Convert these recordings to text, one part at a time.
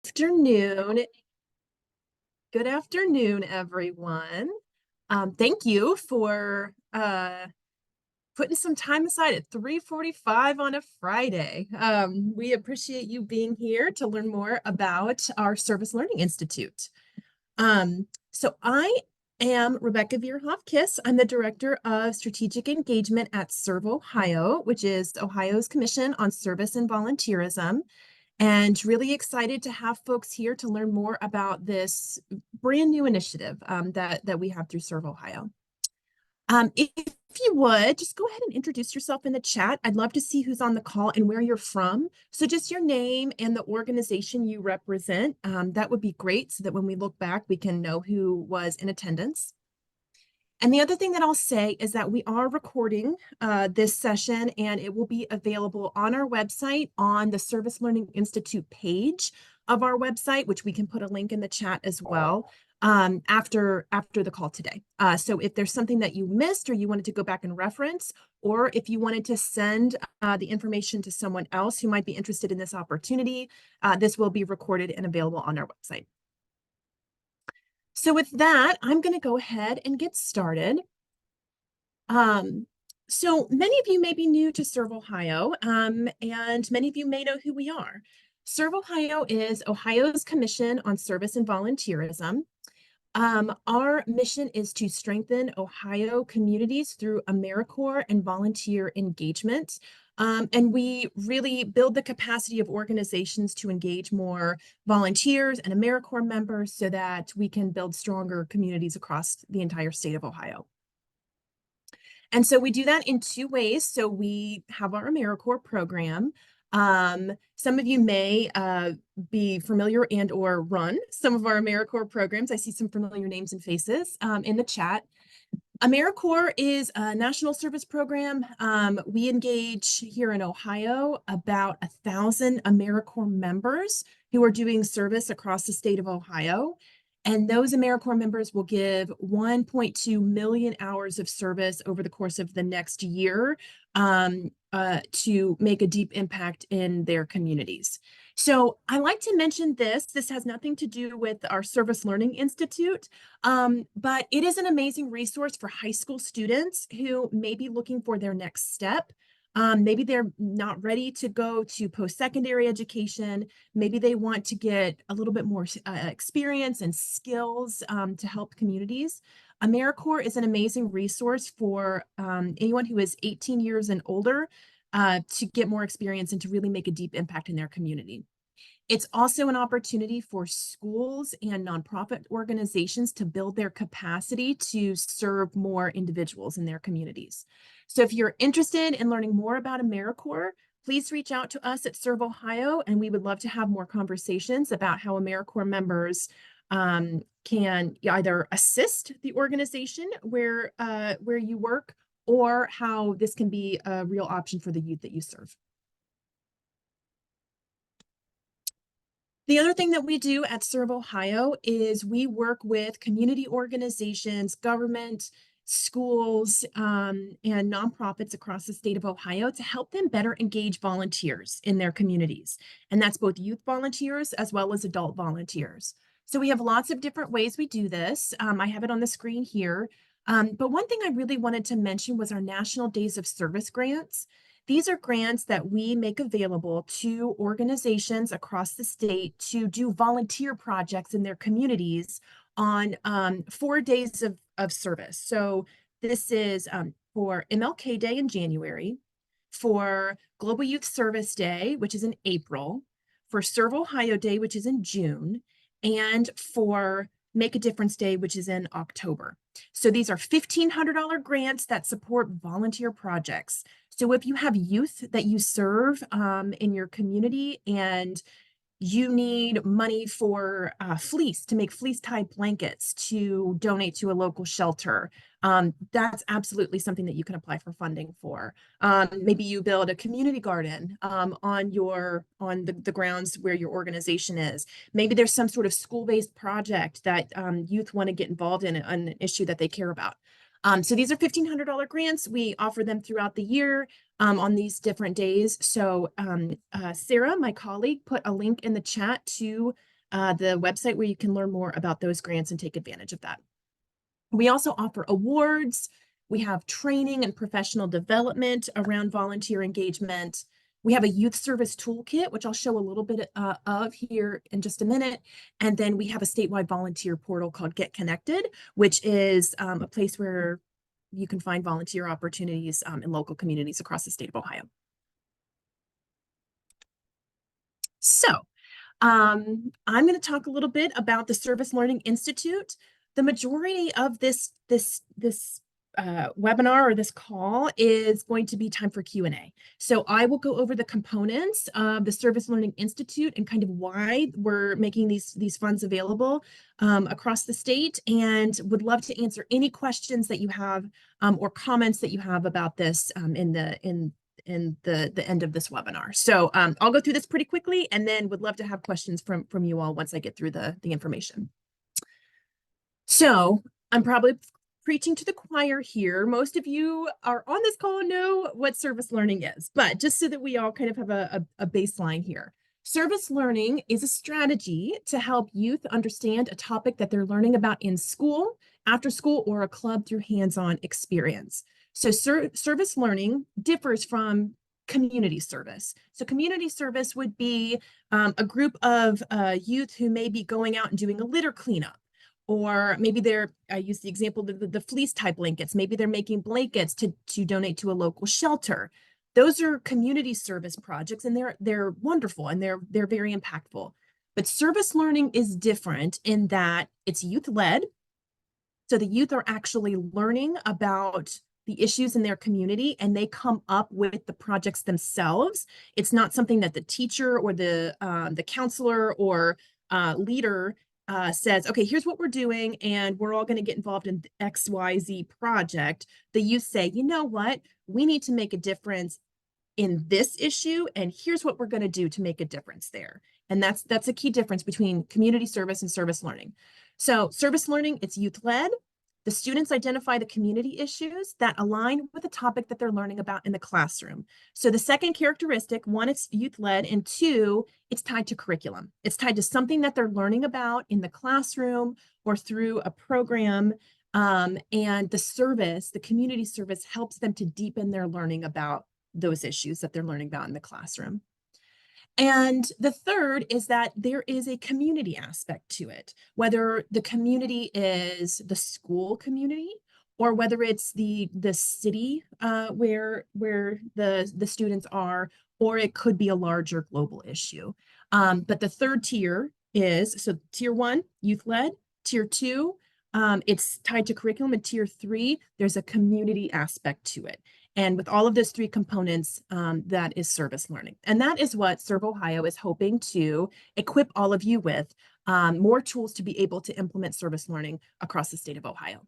Afternoon. Good afternoon, everyone. Thank you for putting some time aside at 3:45 on a Friday. We appreciate you being here to learn more about our Service Learning Institute. So I am Rebecca Vierhoff-Kiss. I'm the Director of Strategic Engagement at Serve Ohio, which is Ohio's Commission on Service and Volunteerism. And really excited to have folks here to learn more about this brand new initiative that we have through Serve Ohio. If you would, just go ahead and introduce yourself in the chat. I'd love to see who's on the call and where you're from. So just your name and the organization you represent. That would be great so that when we look back, we can know who was in attendance. And the other thing that I'll say is that we are recording this session, and it will be available on our website on the Service Learning Institute page of our website, which we can put a link in the chat as well after the call today. So if there's something that you missed or you wanted to go back and reference, or if you wanted to send the information to someone else who might be interested in this opportunity, this will be recorded and available on our website. So with that, I'm going to go ahead and get started. So many of you may be new to Serve Ohio, and many of you may know who we are. Serve Ohio is Ohio's Commission on Service and Volunteerism. Our mission is to strengthen Ohio communities through AmeriCorps and volunteer engagement. And we really build the capacity of organizations to engage more volunteers and AmeriCorps members so that we can build stronger communities across the entire state of Ohio. And so we do that in two ways. So we have our AmeriCorps program. Some of you may be familiar and or run some of our AmeriCorps programs. I see some familiar names and faces in the chat. AmeriCorps is a national service program. We engage here in Ohio about 1,000 AmeriCorps members who are doing service across the state of Ohio. And those AmeriCorps members will give 1.2 million hours of service over the course of the next year to make a deep impact in their communities. So I like to mention this. This has nothing to do with our Service Learning Institute, but it is an amazing resource for high school students who may be looking for their next step. Maybe they're not ready to go to post-secondary education. Maybe they want to get a little bit more experience and skills to help communities. AmeriCorps is an amazing resource for anyone who is 18 years and older to get more experience and to really make a deep impact in their community. It's also an opportunity for schools and nonprofit organizations to build their capacity to serve more individuals in their communities. So if you're interested in learning more about AmeriCorps, please reach out to us at Serve Ohio, and we would love to have more conversations about how AmeriCorps members can either assist the organization where you work, or how this can be a real option for the youth that you serve. The other thing that we do at Serve Ohio is we work with community organizations, government, schools, and nonprofits across the state of Ohio to help them better engage volunteers in their communities. And that's both youth volunteers as well as adult volunteers. So we have lots of different ways we do this. I have it on the screen here. But one thing I really wanted to mention was our National Days of Service grants. These are grants that we make available to organizations across the state to do volunteer projects in their communities on 4 days of service. So this is for MLK Day in January, for Global Youth Service Day, which is in April, for Serve Ohio Day, which is in June, and for Make a Difference Day, which is in October. So these are $1,500 grants that support volunteer projects. So if you have youth that you serve in your community and you need money for fleece, to make fleece-tied blankets to donate to a local shelter, that's absolutely something that you can apply for funding for. Maybe you build a community garden on the grounds where your organization is. Maybe there's some sort of school-based project that youth want to get involved in, an issue that they care about. So these are $1,500 grants. We offer them throughout the year on these different days. So Sarah, my colleague, put a link in the chat to the website where you can learn more about those grants and take advantage of that. We also offer awards. We have training and professional development around volunteer engagement. We have a youth service toolkit, which I'll show a little bit of here in just a minute. And then we have a statewide volunteer portal called Get Connected, which is a place where you can find volunteer opportunities in local communities across the state of Ohio. So I'm going to talk a little bit about the Service Learning Institute. The majority of this webinar or this call is going to be time for Q&A. So I will go over the components of the Service Learning Institute and kind of why we're making these funds available across the state, and would love to answer any questions that you have or comments that you have about this in the end of this webinar. So I'll go through this pretty quickly, and then would love to have questions from you all once I get through the information. So I'm probably preaching to the choir here. Most of you are on this call know what service learning is, but just so that we all kind of have a baseline here. Service learning is a strategy to help youth understand a topic that they're learning about in school, after school, or a club through hands-on experience. So service learning differs from community service. So community service would be a group of youth who may be going out and doing a litter cleanup. Or maybe I use the example of the fleece type blankets. Maybe they're making blankets to donate to a local shelter. Those are community service projects, and they're wonderful and they're very impactful. But service learning is different in that it's youth-led. So the youth are actually learning about the issues in their community, and they come up with the projects themselves. It's not something that the teacher or the counselor or leader says, okay, here's what we're doing, and we're all going to get involved in XYZ project. The youth say, you know what, we need to make a difference in this issue, and here's what we're going to do to make a difference there. And that's a key difference between community service and service learning. So service learning, it's youth-led. The students identify the community issues that align with the topic that they're learning about in the classroom. So the second characteristic, one, it's youth-led, and two, it's tied to curriculum. It's tied to something that they're learning about in the classroom or through a program. And the community service helps them to deepen their learning about those issues that they're learning about in the classroom. And the third is that there is a community aspect to it, whether the community is the school community or whether it's the city where the students are, or it could be a larger global issue. But the third tier is, so tier one, youth-led, tier two, it's tied to curriculum, and tier three, there's a community aspect to it. And with all of those three components, that is service learning. And that is what Serve Ohio is hoping to equip all of you with, more tools to be able to implement service learning across the state of Ohio.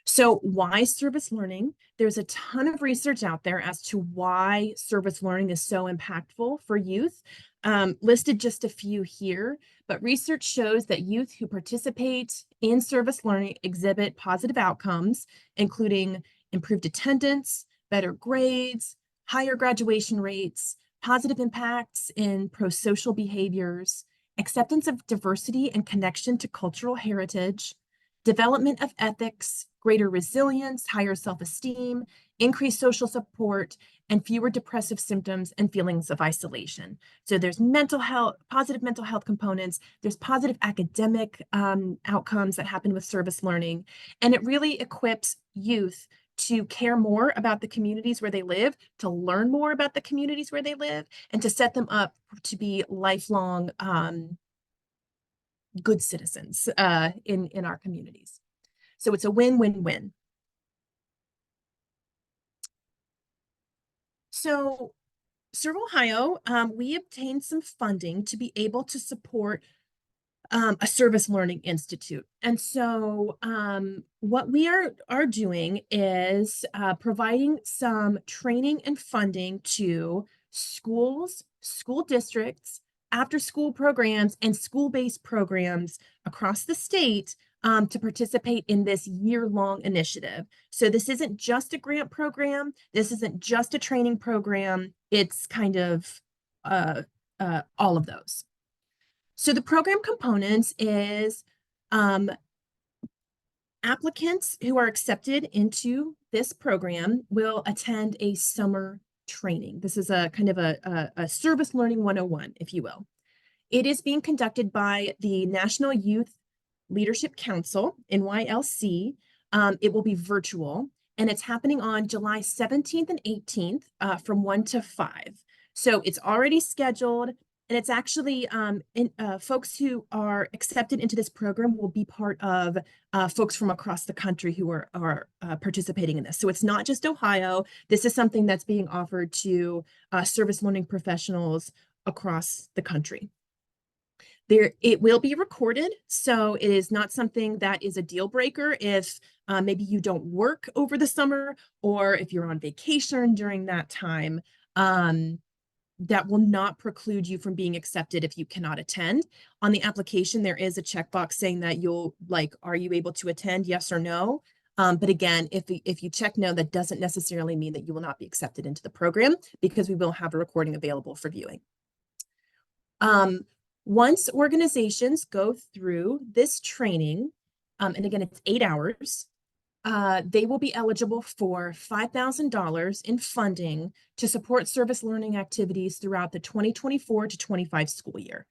So why service learning? There's a ton of research out there as to why service learning is so impactful for youth. Listed just a few here, but research shows that youth who participate in service learning exhibit positive outcomes, including improved attendance, better grades, higher graduation rates, positive impacts in pro-social behaviors, acceptance of diversity and connection to cultural heritage, development of ethics, greater resilience, higher self-esteem, increased social support, and fewer depressive symptoms and feelings of isolation. So there's mental health, positive mental health components, there's positive academic outcomes that happen with service learning, and it really equips youth to care more about the communities where they live, to learn more about the communities where they live, and to set them up to be lifelong good citizens in our communities. So it's a win-win-win. So Serve Ohio, we obtained some funding to be able to support a service learning institute. And so what we are doing is providing some training and funding to schools, school districts, after-school programs, and school-based programs across the state to participate in this year-long initiative. So this isn't just a grant program. This isn't just a training program. It's kind of all of those. So the program components is um, applicants who are accepted into this program will attend a summer training. This is a kind of a service learning 101, if you will. It is being conducted by the National Youth Leadership Council, NYLC. It will be virtual, and it's happening on July 17th and 18th from 1 to 5. So it's already scheduled, and it's actually folks who are accepted into this program will be part of folks from across the country who are participating in this. So it's not just Ohio. This is something that's being offered to service learning professionals across the country. It will be recorded, so it is not something that is a deal breaker if maybe you don't work over the summer or if you're on vacation during that time. That will not preclude you from being accepted if you cannot attend. On the application, there is a checkbox saying that are you able to attend, yes or no? But again, if you check no, that doesn't necessarily mean that you will not be accepted into the program because we will have a recording available for viewing. Once organizations go through this training, and again, it's 8 hours, they will be eligible for $5,000 in funding to support service learning activities throughout the 2024 to 25 school year.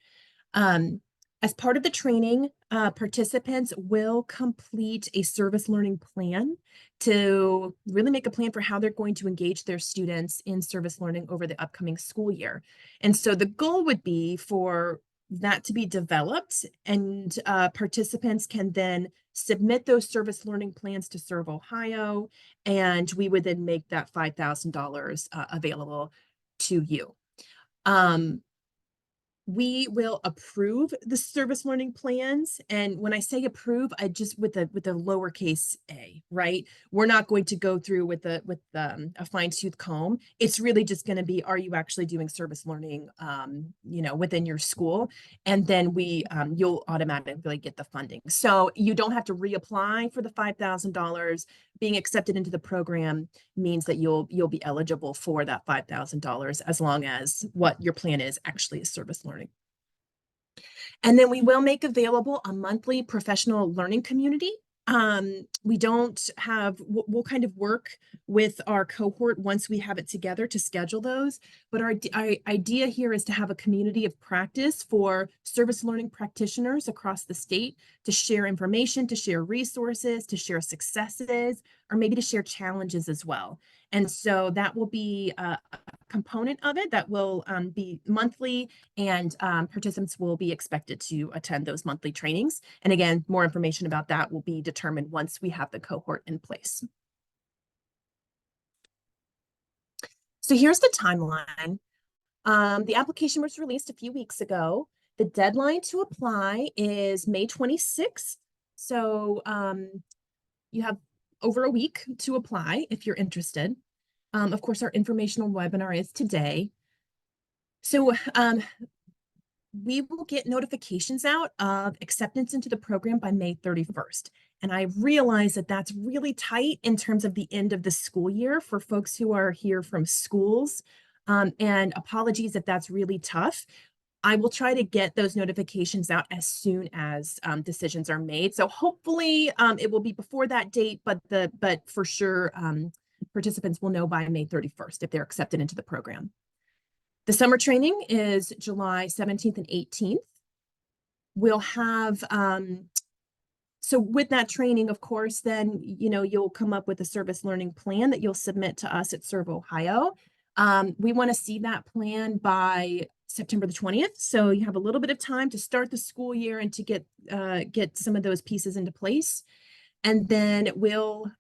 As part of the training, participants will complete a service learning plan to really make a plan for how they're going to engage their students in service learning over the upcoming school year. And so the goal would be for that to be developed, and participants can then submit those service learning plans to Serve Ohio, and we would then make that $5,000 available to you. We will approve the service learning plans. And when I say approve, I just with the lowercase a, right? We're not going to go through with a fine-tooth comb. It's really just going to be, are you actually doing service learning, within your school? And then you'll automatically get the funding. So you don't have to reapply for the $5,000. Being accepted into the program means that you'll be eligible for that $5,000 as long as what your plan is actually is service learning. And then we will make available a monthly professional learning community. We'll kind of work with our cohort once we have it together to schedule those. But our idea here is to have a community of practice for service learning practitioners across the state to share information, to share resources, to share successes, or maybe to share challenges as well. And so that will be a component of it that will be monthly, and participants will be expected to attend those monthly trainings. And again, more information about that will be determined once we have the cohort in place. So here's the timeline. The application was released a few weeks ago. The deadline to apply is May 26th. So you have over a week to apply if you're interested. Of course, our informational webinar is today. So we will get notifications out of acceptance into the program by May 31st. And I realize that that's really tight in terms of the end of the school year for folks who are here from schools. And apologies if that's really tough. I will try to get those notifications out as soon as decisions are made. So hopefully it will be before that date, but for sure, participants will know by May 31st if they're accepted into the program. The summer training is July 17th and 18th. We'll have, so with that training, of course, then, you'll come up with a service learning plan that you'll submit to us at Serve Ohio. We want to see that plan by September the 20th. So you have a little bit of time to start the school year and to get some of those pieces into place. And then we'll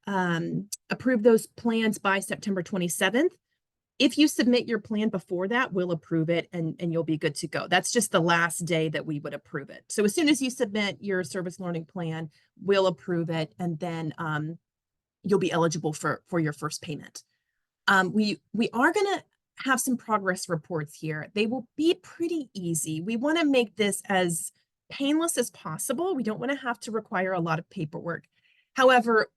approve those plans by September 27th. If you submit your plan before that, we'll approve it and you'll be good to go. That's just the last day that we would approve it. So as soon as you submit your service learning plan, we'll approve it, and then you'll be eligible for your first payment. We are going to have some progress reports here. They will be pretty easy. We want to make this as painless as possible. We don't want to have to require a lot of paperwork. However,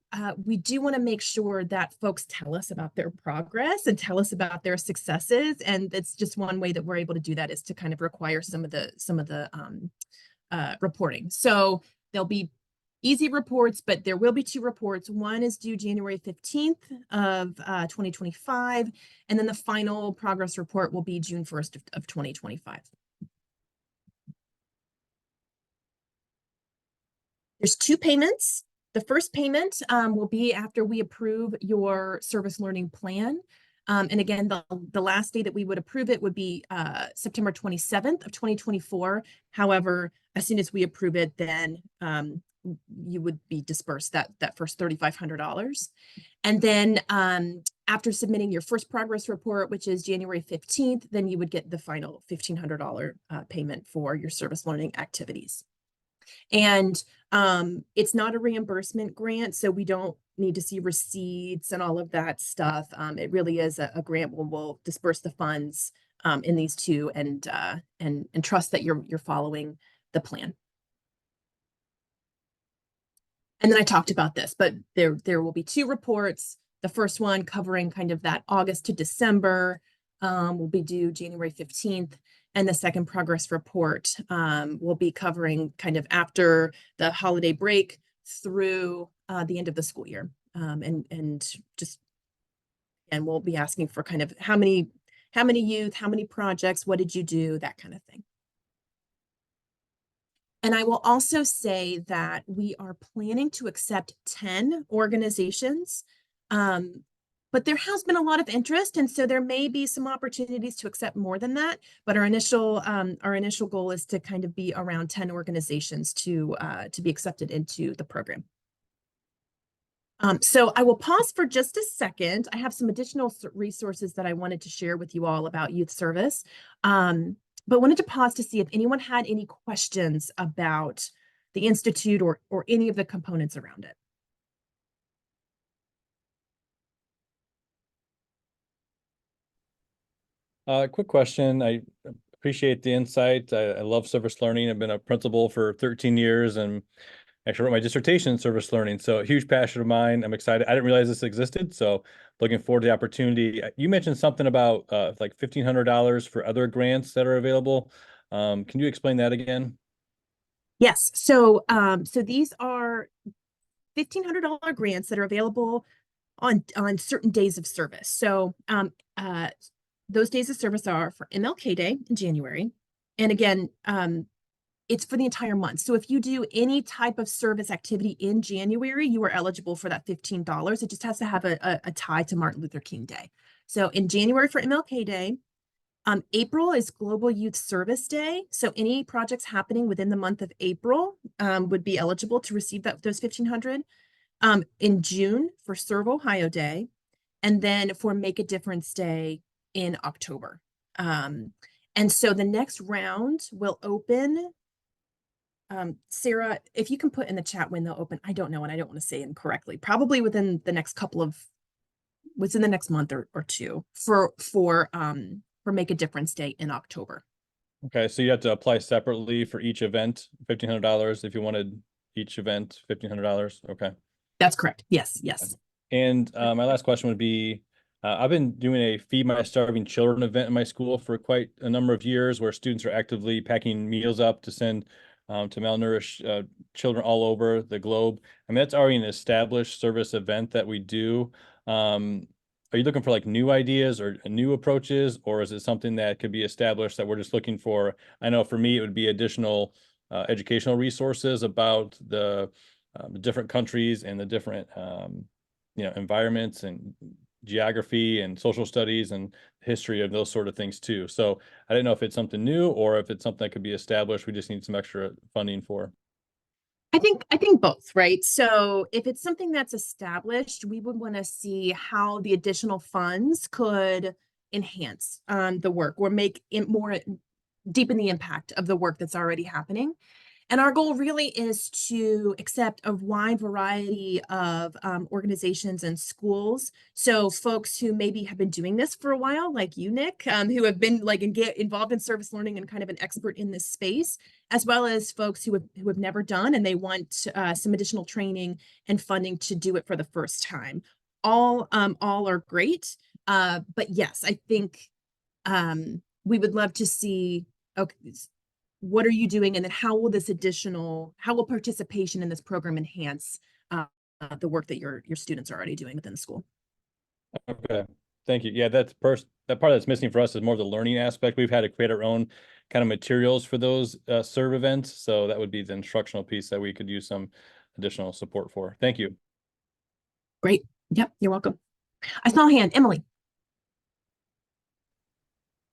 we do want to make sure that folks tell us about their progress and tell us about their successes. And that's just one way that we're able to do that, is to kind of require some of the reporting. So there'll be easy reports, but there will be two reports. One is due January 15th of 2025, and then the final progress report will be June 1st of 2025. There's two payments. The first payment will be after we approve your service learning plan. And again, the last day that we would approve it would be September 27th of 2024. However, as soon as we approve it, then you would be dispersed that first $3,500. And then after submitting your first progress report, which is January 15th, then you would get the final $1,500 payment for your service learning activities. And it's not a reimbursement grant, so we don't need to see receipts and all of that stuff. It really is a grant where we'll disperse the funds in these two, and trust that you're following the plan. And then I talked about this, but there will be two reports. The first one covering kind of that August to December will be due January 15th. And the second progress report will be covering kind of after the holiday break through the end of the school year. And we'll be asking for kind of how many youth, how many projects, what did you do, that kind of thing. And I will also say that we are planning to accept 10 organizations. But there has been a lot of interest, and so there may be some opportunities to accept more than that. But our initial goal is to kind of be around 10 organizations to be accepted into the program. So I will pause for just a second. I have some additional resources that I wanted to share with you all about youth service, but wanted to pause to see if anyone had any questions about the Institute or any of the components around it. Quick question. I appreciate the insight. I love service learning. I've been a principal for 13 years and actually wrote my dissertation in service learning. So a huge passion of mine. I'm excited. I didn't realize this existed. So looking forward to the opportunity. You mentioned something about like $1,500 for other grants that are available. Can you explain that again? Yes. So these are $1,500 grants that are available on certain days of service. So those days of service are for MLK Day in January. And again, it's for the entire month. So if you do any type of service activity in January, you are eligible for that $15. It just has to have a tie to Martin Luther King Day. So in January for MLK Day, April is Global Youth Service Day. So any projects happening within the month of April would be eligible to receive those $1,500. In June for Serve Ohio Day, and then for Make a Difference Day in October. And so the next round will open. Sarah, if you can put in the chat when they'll open, I don't know, and I don't want to say incorrectly, probably within the next within the next month or two for Make a Difference Day in October. Okay, so you have to apply separately for each event, $1,500 if you wanted each event, $1,500. Okay. That's correct. Yes, yes. And my last question would be, I've been doing a Feed My Starving Children event in my school for quite a number of years, where students are actively packing meals up to send to malnourished children all over the globe. I mean, that's already an established service event that we do. Are you looking for like new ideas or new approaches, or is it something that could be established that we're just looking for? I know for me, it would be additional educational resources about the different countries and the different environments and geography and social studies and history of those sort of things too. So I didn't know if it's something new or if it's something that could be established. We just need some extra funding for. I think both, right? So if it's something that's established, we would want to see how the additional funds could enhance the work or make it more deepen the impact of the work that's already happening. And our goal really is to accept a wide variety of organizations and schools. So folks who maybe have been doing this for a while, like you, Nick, who have been like involved in service learning and kind of an expert in this space, as well as folks who have never done and they want some additional training and funding to do it for the first time. All are great. But yes, I think we would love to see, okay, what are you doing? And then how will participation in this program enhance the work that your students are already doing within the school? Okay, thank you. Yeah, that part that's missing for us is more of the learning aspect. We've had to create our own kind of materials for those serve events. So that would be the instructional piece that we could use some additional support for. Thank you. Great. Yep, you're welcome. I saw a hand. Emily.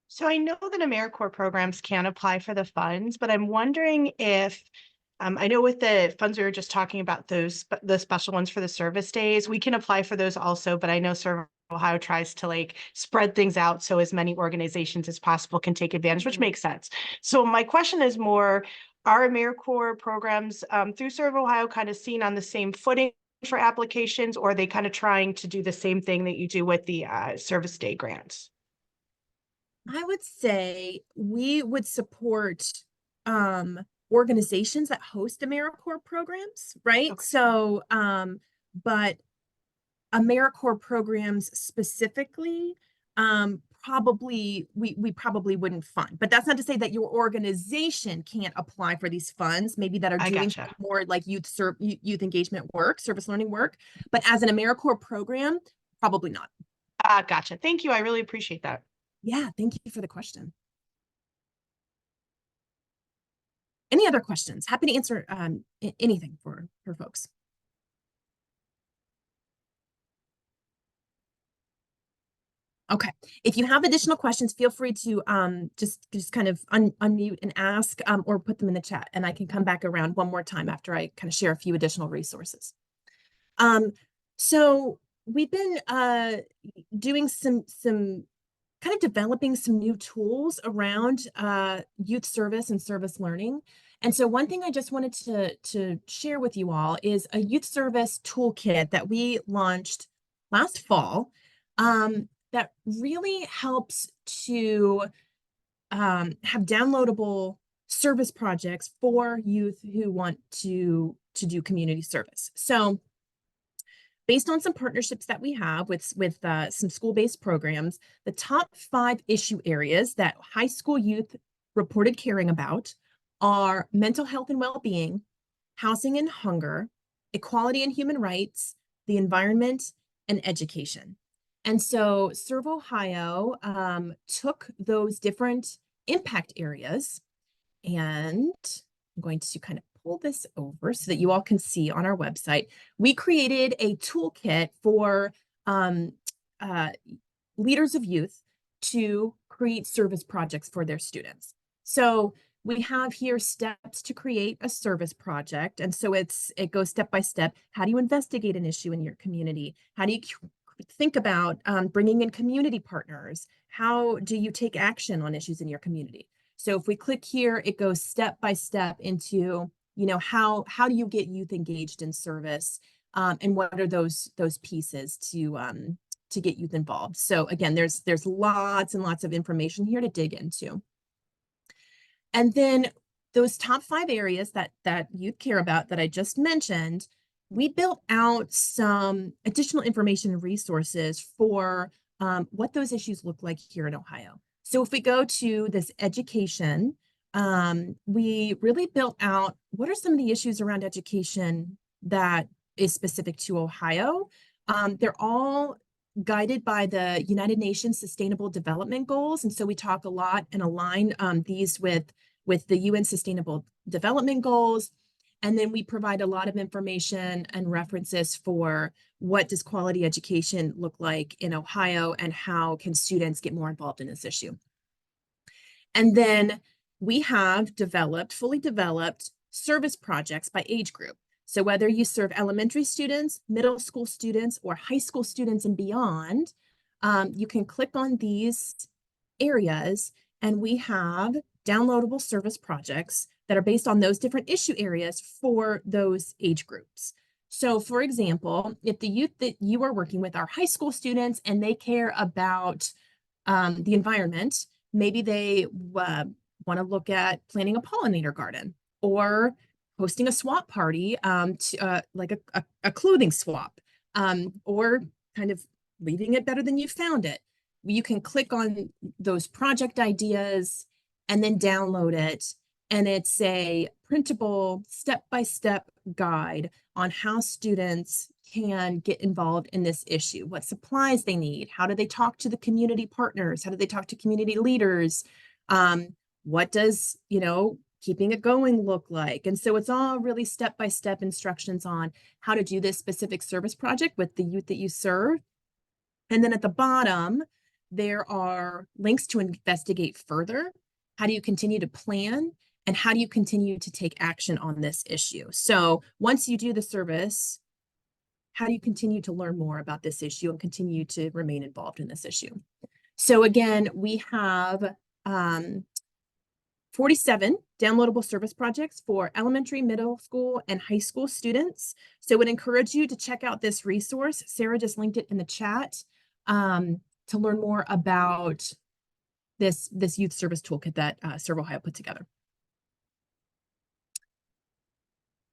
So I know that AmeriCorps programs can apply for the funds, but I'm wondering if I know with the funds we were just talking about, the special ones for the service days, we can apply for those also, but I know Serve Ohio tries to like spread things out so as many organizations as possible can take advantage, which makes sense. So my question is more, are AmeriCorps programs through Serve Ohio kind of seen on the same footing for applications, or are they kind of trying to do the same thing that you do with the service day grants? I would say we would support organizations that host AmeriCorps programs, right? Okay. So but AmeriCorps programs specifically, probably we probably wouldn't fund. But that's not to say that your organization can't apply for these funds, maybe that are I doing gotcha. more like youth engagement work, service learning work. But as an AmeriCorps program, probably not. Gotcha. Thank you. I really appreciate that. Yeah, thank you for the question. Any other questions? Happy to answer anything for folks. Okay, if you have additional questions, feel free to just kind of unmute and ask or put them in the chat, and I can come back around one more time after I kind of share a few additional resources. So we've been doing some kind of developing some new tools around youth service and service learning. And so one thing I just wanted to share with you all is a youth service toolkit that we launched last fall that really helps to have downloadable service projects for youth who want to do community service. So based on some partnerships that we have with some school-based programs, the top 5 issue areas that high school youth reported caring about are mental health and well-being, housing and hunger, equality and human rights, the environment, and education. And so Serve Ohio took those different impact areas, and I'm going to kind of pull this over so that you all can see on our website. We created a toolkit for leaders of youth to create service projects for their students. So we have here steps to create a service project. And so it goes step by step. How do you investigate an issue in your community? How do you think about bringing in community partners? How do you take action on issues in your community? So if we click here, it goes step by step into, how do you get youth engaged in service, and what are those pieces to get youth involved. So again, there's lots and lots of information here to dig into. And then those top 5 areas that youth care about that I just mentioned, we built out some additional information and resources for what those issues look like here in Ohio. So if we go to this education, we really built out what are some of the issues around education that is specific to Ohio. They're all guided by the United Nations Sustainable Development Goals. And so we talk a lot and align these with the UN Sustainable Development Goals. And then we provide a lot of information and references for what does quality education look like in Ohio and how can students get more involved in this issue. And then we have fully developed service projects by age group. So whether you serve elementary students, middle school students, or high school students and beyond, you can click on these areas and we have downloadable service projects that are based on those different issue areas for those age groups. So for example, if the youth that you are working with are high school students and they care about the environment, maybe they want to look at planting a pollinator garden or hosting a swap party, like a clothing swap, or kind of leaving it better than you found it. You can click on those project ideas and then download it. And it's a printable step-by-step guide on how students can get involved in this issue, what supplies they need, how do they talk to the community partners, how do they talk to community leaders, what does, keeping it going look like? And so it's all really step-by-step instructions on how to do this specific service project with the youth that you serve. And then at the bottom, there are links to investigate further. How do you continue to plan? And how do you continue to take action on this issue? So once you do the service, how do you continue to learn more about this issue and continue to remain involved in this issue? So again, we have 47 downloadable service projects for elementary, middle school, and high school students. So I would encourage you to check out this resource. Sarah just linked it in the chat to learn more about this youth service toolkit that Serve Ohio put together.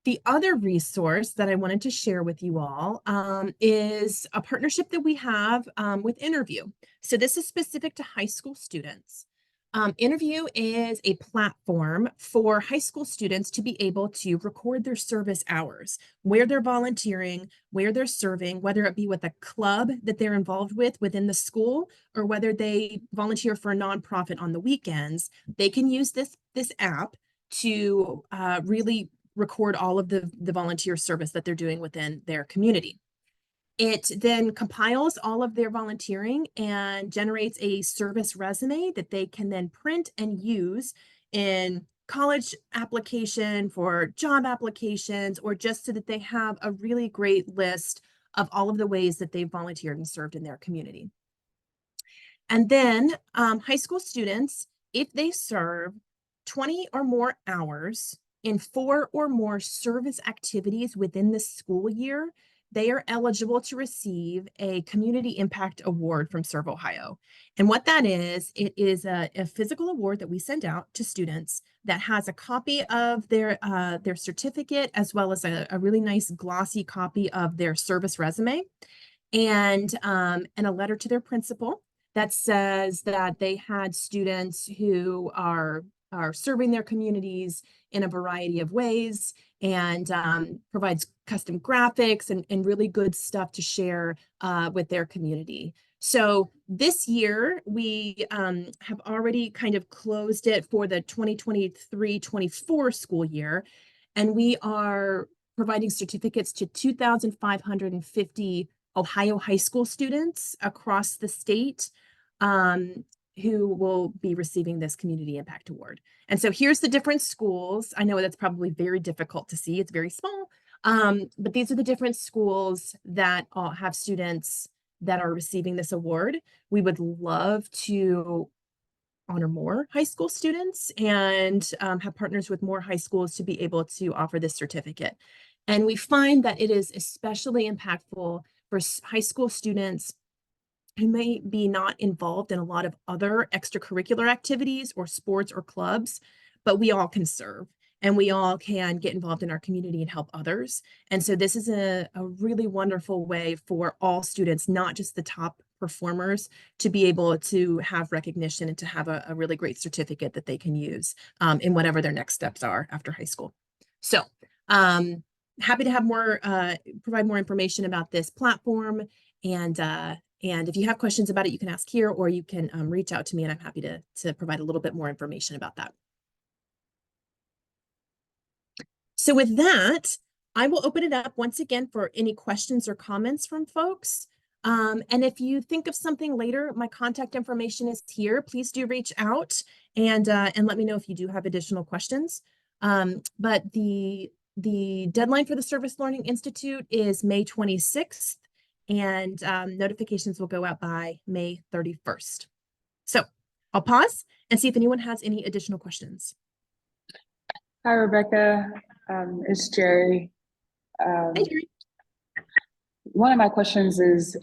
The other resource that I wanted to share with you all is a partnership that we have with Interview. So this is specific to high school students. Interview is a platform for high school students to be able to record their service hours, where they're volunteering, where they're serving, whether it be with a club that they're involved with within the school, or whether they volunteer for a nonprofit on the weekends. They can use this app to really record all of the volunteer service that they're doing within their community. It then compiles all of their volunteering and generates a service resume that they can then print and use in college application, for job applications, or just so that they have a really great list of all of the ways that they've volunteered and served in their community. And then high school students, if they serve 20 or more hours in 4 or more service activities within the school year, they are eligible to receive a Community Impact Award from Serve Ohio. And what that is, it is a physical award that we send out to students that has a copy of their certificate, as well as a really nice glossy copy of their service resume, and a letter to their principal that says that they had students who are serving their communities in a variety of ways, and provides custom graphics and really good stuff to share with their community. So this year, we have already kind of closed it for the 2023-24 school year, and we are providing certificates to 2,550 Ohio high school students across the state who will be receiving this Community Impact Award. And so here's the different schools. I know that's probably very difficult to see. It's very small, but these are the different schools that have students that are receiving this award. We would love to honor more high school students and have partners with more high schools to be able to offer this certificate. And we find that it is especially impactful for high school students who may be not involved in a lot of other extracurricular activities or sports or clubs, but we all can serve and we all can get involved in our community and help others. And so this is a really wonderful way for all students, not just the top performers, to be able to have recognition and to have a really great certificate that they can use in whatever their next steps are after high school. So happy to have provide more information about this platform. And if you have questions about it, you can ask here, or you can reach out to me, and I'm happy to provide a little bit more information about that. So with that, I will open it up once again for any questions or comments from folks. And if you think of something later, my contact information is here. Please do reach out and let me know if you do have additional questions. But the deadline for the Service Learning Institute is May 26th. And notifications will go out by May 31st. So I'll pause and see if anyone has any additional questions. Hi, Rebecca. It's Jerry. Hi, Jerry. One of my questions is,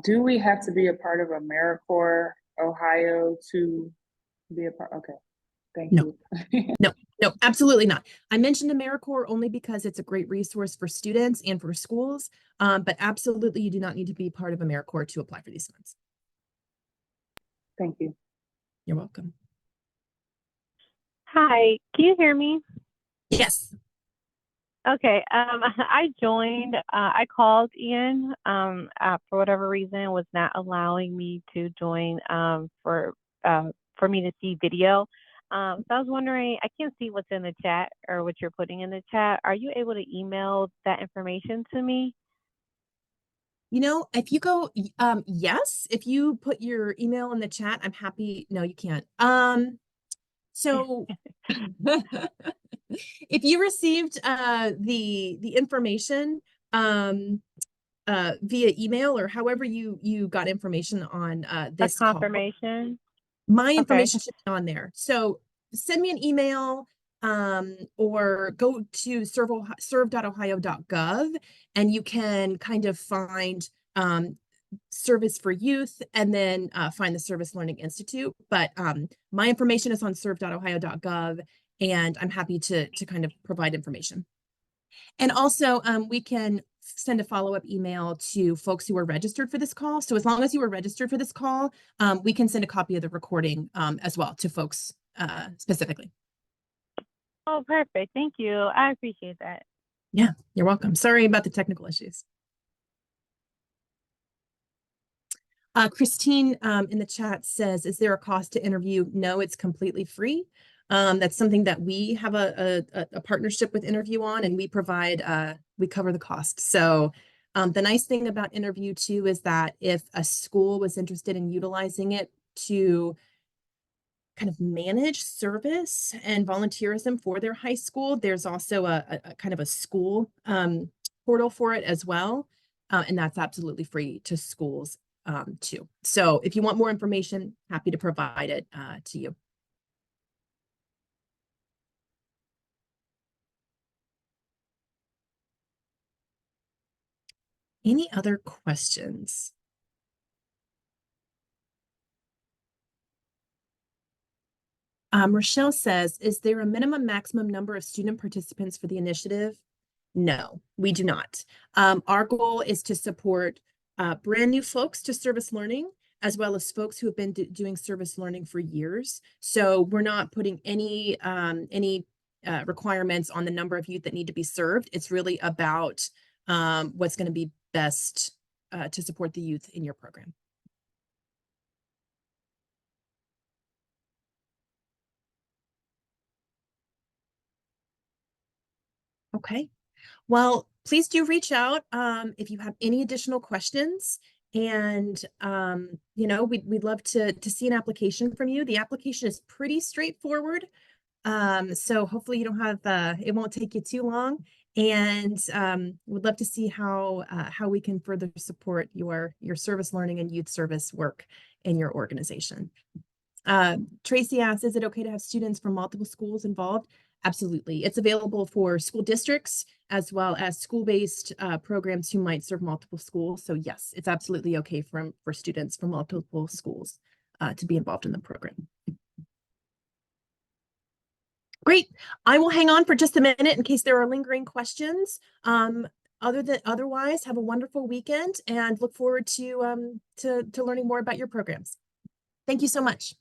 do we have to be a part of AmeriCorps Ohio to be a part? Okay, thank No. you. No, absolutely not. I mentioned AmeriCorps only because it's a great resource for students and for schools, but absolutely you do not need to be part of AmeriCorps to apply for these funds. Thank you. You're welcome. Hi, can you hear me? Yes. Okay, I joined, I called Ian, for whatever reason was not allowing me to join, for me to see video. So I was wondering, I can't see what's in the chat or what you're putting in the chat. Are you able to email that information to me? You know, if you go, yes, if you put your email in the chat, I'm happy. No, you can't. So if you received the information via email or however you got information on A this call, confirmation? my Okay. information should be on there. So send me an email or go to serve.ohio.gov and you can kind of find service for youth and then find the Service Learning Institute. But my information is on serve.ohio.gov and I'm happy to kind of provide information. And also we can send a follow-up email to folks who are registered for this call. So as long as you were registered for this call, we can send a copy of the recording as well to folks specifically. Oh, perfect. Thank you. I appreciate that. Yeah, you're welcome. Sorry about the technical issues. Christine in the chat says, is there a cost to interview? No, it's completely free. That's something that we have a partnership with Interview on, and we provide, we cover the cost. So the nice thing about Interview too is that if a school was interested in utilizing it to kind of manage service and volunteerism for their high school, there's also a kind of a school portal for it as well. And that's absolutely free to schools too. So if you want more information, happy to provide it to you. Any other questions? Rochelle says, is there a minimum maximum number of student participants for the initiative? No, we do not. Our goal is to support brand new folks to service learning, as well as folks who have been doing service learning for years. So we're not putting any requirements on the number of youth that need to be served. It's really about what's going to be best to support the youth in your program. Okay. Well, please do reach out if you have any additional questions. And you know, we'd love to see an application from you. The application is pretty straightforward. So hopefully you don't have it won't take you too long. And we'd love to see how we can further support your service learning and youth service work in your organization. Tracy asks, is it okay to have students from multiple schools involved? Absolutely. It's available for school districts as well as school-based programs who might serve multiple schools. So yes, it's absolutely okay for students from multiple schools to be involved in the program. Great. I will hang on for just a minute in case there are lingering questions. Otherwise, have a wonderful weekend and look forward to learning more about your programs. Thank you so much.